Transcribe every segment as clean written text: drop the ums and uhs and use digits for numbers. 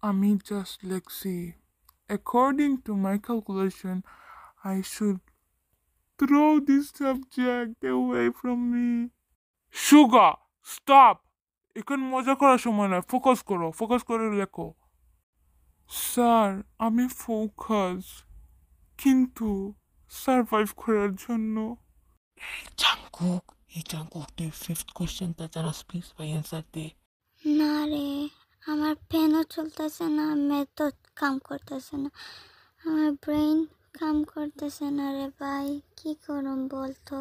আমি just Lexi. According to my calculation, I should throw this subject away from me. Sugar, stop! এখন মজা করার সময় নয়, ফোকাস করে লেখো। স্যার, আমি ফোকাস, কিন্তু সার্ভাইভ করার জন্য। জাঙ্কুক, এই জাঙ্কুক তুই ফিফথ কোশ্চেনটা জানাস প্লিজ ভাই অ্যান্সার দে। না রে, আমার পেনও চলতেছে না, মেথড কাম করতেছে না, আমার ব্রেন কাম করতেছে না রে ভাই, কি করুম বলতো?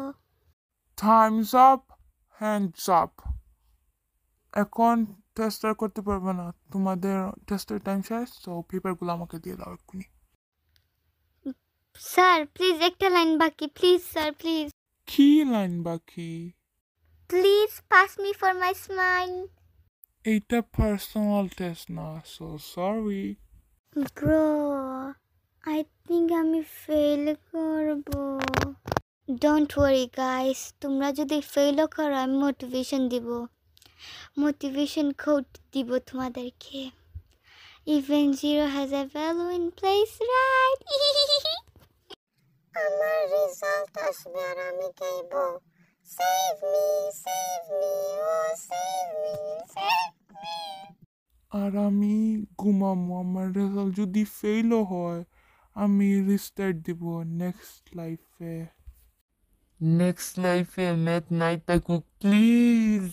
Times up, hands up. এখন টেস্টার করতে পারবে না, তোমাদের টেস্টের টাইম শেষ, তো পেপারগুলো আমাকে দিয়ে দাও এক্ষুনি। স্যার প্লিজ একটা লাইন বাকি, প্লিজ স্যার প্লিজ। কি লাইন বাকি? Please pass me for my smile. এইটা পার্সোনাল টেস্ট না, so sorry. Bro, I think আমি ফেল করব। ডোন্ট ওয়ারি গাইস, তোমরা যদি ফেলও করো আমি মোটিভেশন কোড দিব তোমাদেরকে। Even zero has a value in place, right? আমার রেজাল্ট আসবে আর আমি গাইব সেভ মি, ও সেভ মি। আর আমি ঘুমাবো। আমার রেজাল্ট যদি ফেলও হয়, আমি রিস্টার্ট দিব নেক্সট লাইফে ম্যাথ নাই থাকুক প্লিজ।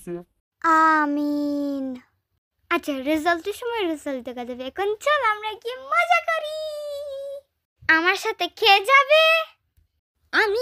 আমিন। আচ্ছা, রেজাল্টের সময় রেজাল্ট দেখা যাবে, এখন চল আমরা গিয়ে মজা করি। আমার সাথে খেয়ে যাবে? আমি